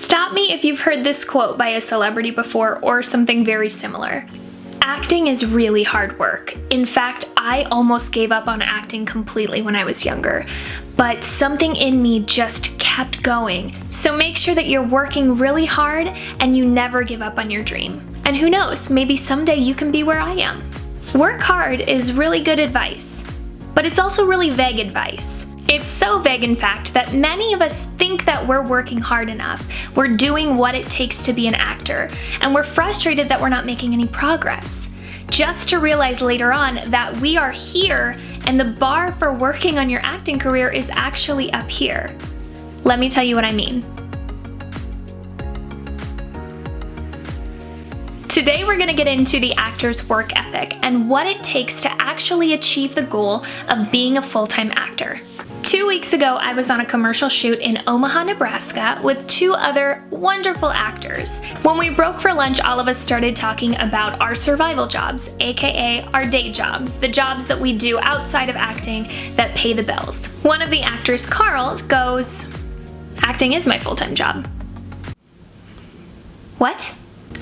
Stop me if you've heard this quote by a celebrity before or something very similar. Acting is really hard work. In fact, I almost gave up on acting completely when I was younger, but something in me just kept going. So make sure that you're working really hard and you never give up on your dream. And who knows, maybe someday you can be where I am. Work hard is really good advice, but it's also really vague advice. It's so vague, in fact, that many of us think that we're working hard enough, we're doing what it takes to be an actor, and we're frustrated that we're not making any progress. Just to realize later on that we are here and the bar for working on your acting career is actually up here. Let me tell you what I mean. Today we're going to get into the actor's work ethic and what it takes to actually achieve the goal of being a full-time actor. 2 weeks ago, I was on a commercial shoot in Omaha, Nebraska with 2 other wonderful actors. When we broke for lunch, all of us started talking about our survival jobs, aka our day jobs, the jobs that we do outside of acting that pay the bills. One of the actors, Carl, goes, "Acting is my full-time job." What?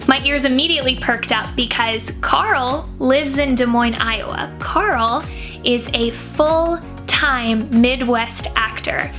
My ears immediately perked up because Carl lives in Des Moines, Iowa. Carl is a full-time Midwest actor.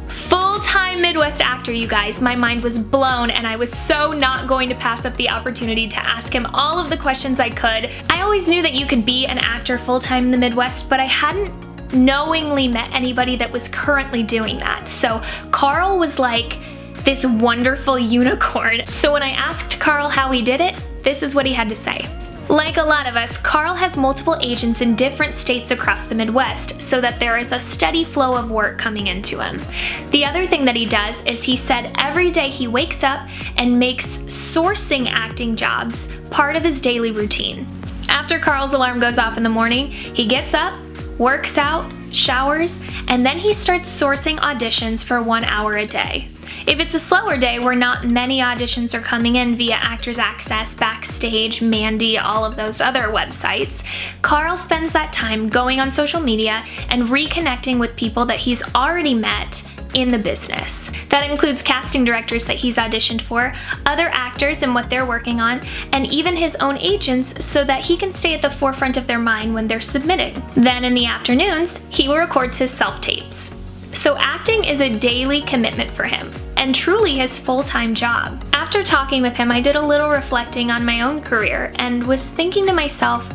Full-time Midwest actor, you guys. My mind was blown and I was so not going to pass up the opportunity to ask him all of the questions I could. I always knew that you could be an actor full-time in the Midwest, but I hadn't knowingly met anybody that was currently doing that. So Carl was like this wonderful unicorn. So when I asked Carl how he did it, this is what he had to say. Like a lot of us, Carl has multiple agents in different states across the Midwest so that there is a steady flow of work coming into him. The other thing that he does is he said every day he wakes up and makes sourcing acting jobs part of his daily routine. After Carl's alarm goes off in the morning, he gets up, works out, showers, and then he starts sourcing auditions for 1 hour a day. If it's a slower day where not many auditions are coming in via Actors Access, Backstage, Mandy, all of those other websites, Carl spends that time going on social media and reconnecting with people that he's already met in the business. That includes casting directors that he's auditioned for, other actors and what they're working on, and even his own agents so that he can stay at the forefront of their mind when they're submitting. Then in the afternoons, he records his self-tapes. So acting is a daily commitment for him, and truly his full-time job. After talking with him, I did a little reflecting on my own career and was thinking to myself,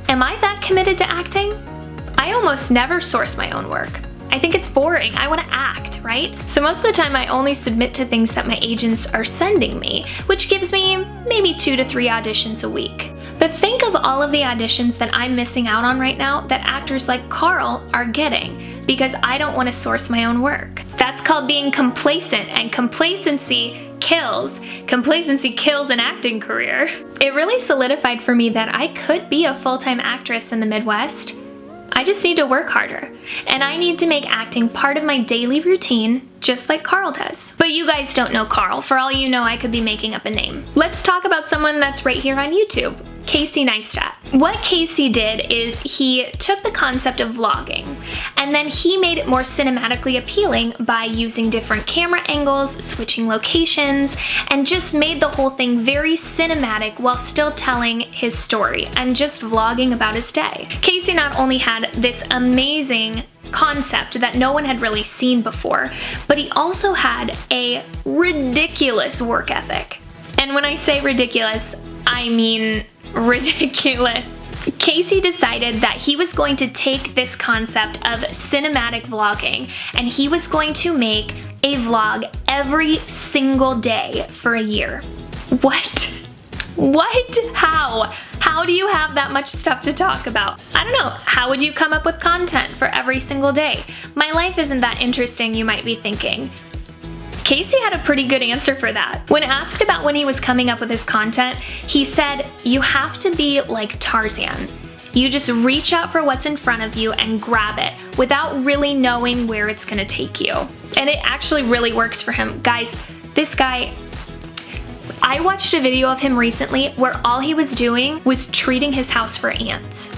am I that committed to acting? I almost never source my own work. I think it's boring. I want to act, right? So most of the time I only submit to things that my agents are sending me, which gives me maybe 2 to 3 auditions a week. But think of all of the auditions that I'm missing out on right now that actors like Carl are getting because I don't want to source my own work. That's called being complacent, and complacency kills. Complacency kills an acting career. It really solidified for me that I could be a full-time actress in the Midwest. I just need to work harder, and I need to make acting part of my daily routine just like Carl does. But you guys don't know Carl. For all you know, I could be making up a name. Let's talk about someone that's right here on YouTube, Casey Neistat. What Casey did is he took the concept of vlogging and then he made it more cinematically appealing by using different camera angles, switching locations, and just made the whole thing very cinematic while still telling his story and just vlogging about his day. Casey not only had this amazing concept that no one had really seen before, but he also had a ridiculous work ethic. And when I say ridiculous, I mean ridiculous. Casey decided that he was going to take this concept of cinematic vlogging and he was going to make a vlog every single day for a year. What? What? How? How do you have that much stuff to talk about? I don't know. How would you come up with content for every single day? My life isn't that interesting, you might be thinking. Casey had a pretty good answer for that. When asked about when he was coming up with his content, he said, you have to be like Tarzan. You just reach out for what's in front of you and grab it without really knowing where it's gonna take you. And it actually really works for him. Guys, this guy, I watched a video of him recently where all he was doing was treating his house for ants.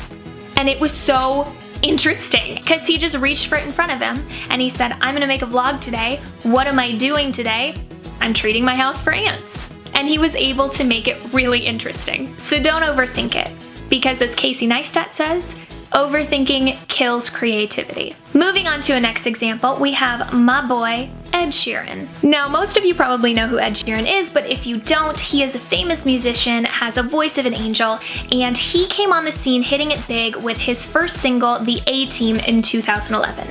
And it was so interesting because he just reached for it in front of him and he said, I'm gonna make a vlog today. What am I doing today? I'm treating my house for ants. And he was able to make it really interesting. So don't overthink it, because as Casey Neistat says, overthinking kills creativity. Moving on to a next example, we have my boy, Ed Sheeran. Now, most of you probably know who Ed Sheeran is, but if you don't, he is a famous musician, has a voice of an angel, and he came on the scene hitting it big with his first single, The A-Team, in 2011.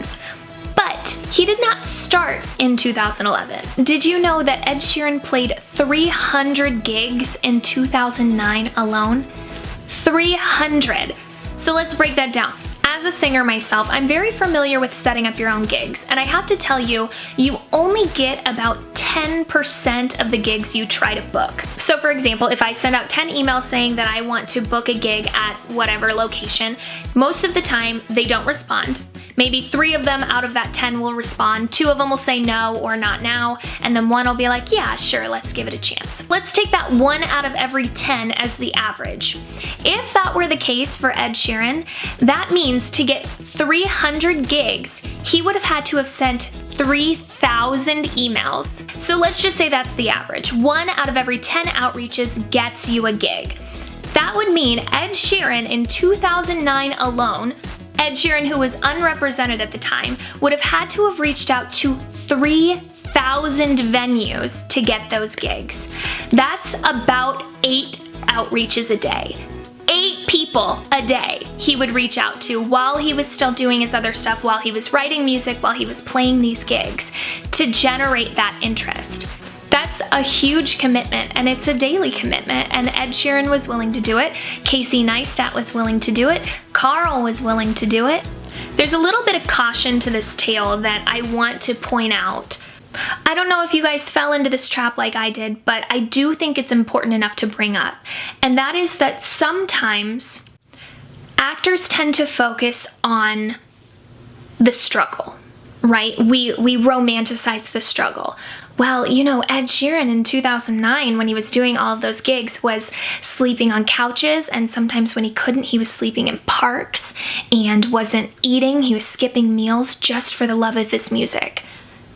But he did not start in 2011. Did you know that Ed Sheeran played 300 gigs in 2009 alone? 300! So let's break that down. As a singer myself, I'm very familiar with setting up your own gigs, and I have to tell you, you only get about 10% of the gigs you try to book. So for example, if I send out 10 emails saying that I want to book a gig at whatever location, most of the time they don't respond. Maybe 3 of them out of that 10 will respond, 2 of them will say no or not now, and then 1 will be like, yeah, sure, let's give it a chance. Let's take that 1 out of every 10 as the average. If that were the case for Ed Sheeran, that means to get 300 gigs, he would have had to have sent 3,000 emails. So let's just say that's the average. 1 out of every 10 outreaches gets you a gig. That would mean Ed Sheeran in 2009 alone, Ed Sheeran, who was unrepresented at the time, would have had to have reached out to 3,000 venues to get those gigs. That's about 8 outreaches a day. 8 people a day he would reach out to while he was still doing his other stuff, while he was writing music, while he was playing these gigs, to generate that interest. That's a huge commitment, and it's a daily commitment, and Ed Sheeran was willing to do it. Casey Neistat was willing to do it. Carl was willing to do it. There's a little bit of caution to this tale that I want to point out. I don't know if you guys fell into this trap like I did, but I do think it's important enough to bring up, and that is that sometimes actors tend to focus on the struggle, right? We romanticize the struggle. Well, you know, Ed Sheeran in 2009, when he was doing all of those gigs, was sleeping on couches, and sometimes when he couldn't, he was sleeping in parks and wasn't eating. He was skipping meals just for the love of his music.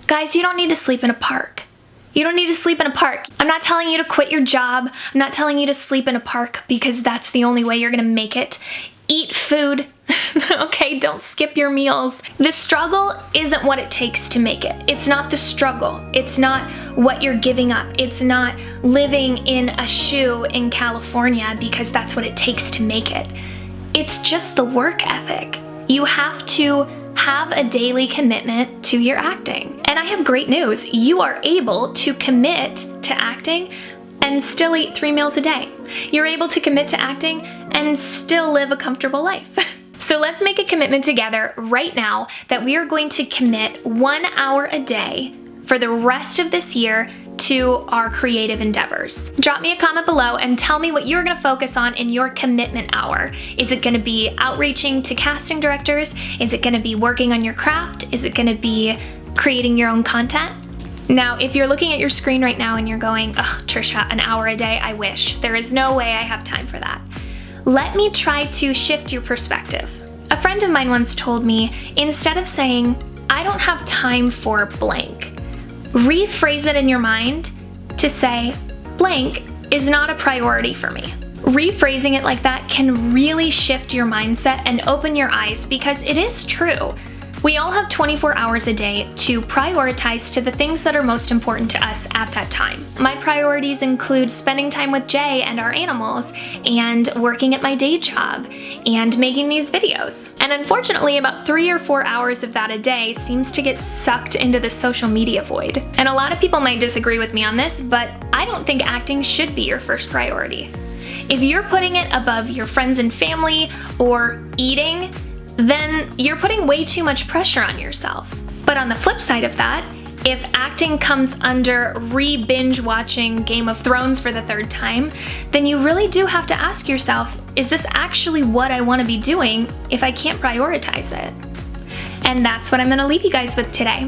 Guys, you don't need to sleep in a park. You don't need to sleep in a park. I'm not telling you to quit your job. I'm not telling you to sleep in a park because that's the only way you're gonna make it. Eat food. Okay, don't skip your meals. The struggle isn't what it takes to make it. It's not the struggle. It's not what you're giving up. It's not living in a shoe in California because that's what it takes to make it. It's just the work ethic. You have to have a daily commitment to your acting. And I have great news. You are able to commit to acting and still eat 3 meals a day. You're able to commit to acting and still live a comfortable life. So let's make a commitment together right now that we are going to commit 1 hour a day for the rest of this year to our creative endeavors. Drop me a comment below and tell me what you're gonna focus on in your commitment hour. Is it gonna be outreaching to casting directors? Is it gonna be working on your craft? Is it gonna be creating your own content? Now, if you're looking at your screen right now and you're going, ugh, Trisha, an hour a day, I wish. There is no way I have time for that. Let me try to shift your perspective. A friend of mine once told me, instead of saying, I don't have time for blank, rephrase it in your mind to say, blank is not a priority for me. Rephrasing it like that can really shift your mindset and open your eyes because it is true. We all have 24 hours a day to prioritize to the things that are most important to us at that time. My priorities include spending time with Jay and our animals, and working at my day job, and making these videos. And unfortunately, about 3 or 4 hours of that a day seems to get sucked into the social media void. And a lot of people might disagree with me on this, but I don't think acting should be your first priority. If you're putting it above your friends and family or eating, then you're putting way too much pressure on yourself. But on the flip side of that, if acting comes under re-binge watching Game of Thrones for the 3rd time, then you really do have to ask yourself, is this actually what I want to be doing if I can't prioritize it? And that's what I'm gonna leave you guys with today.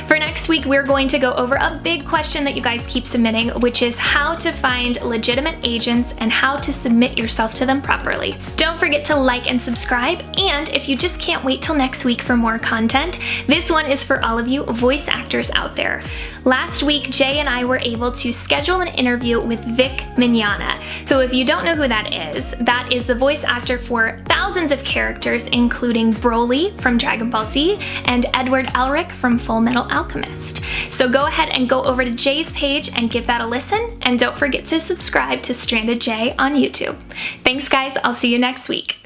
For next week, we're going to go over a big question that you guys keep submitting, which is how to find legitimate agents and how to submit yourself to them properly. Don't forget to like and subscribe, and if you just can't wait till next week for more content, this one is for all of you voice actors out there. Last week, Jay and I were able to schedule an interview with Vic Mignogna, who, if you don't know who that is the voice actor for thousands of characters, including Broly from Dragon Ball Z and Edward Elric from Full Metal Alchemist. So go ahead and go over to Jay's page and give that a listen, and don't forget to subscribe to Stranded Jay on YouTube. Thanks guys, I'll see you next week.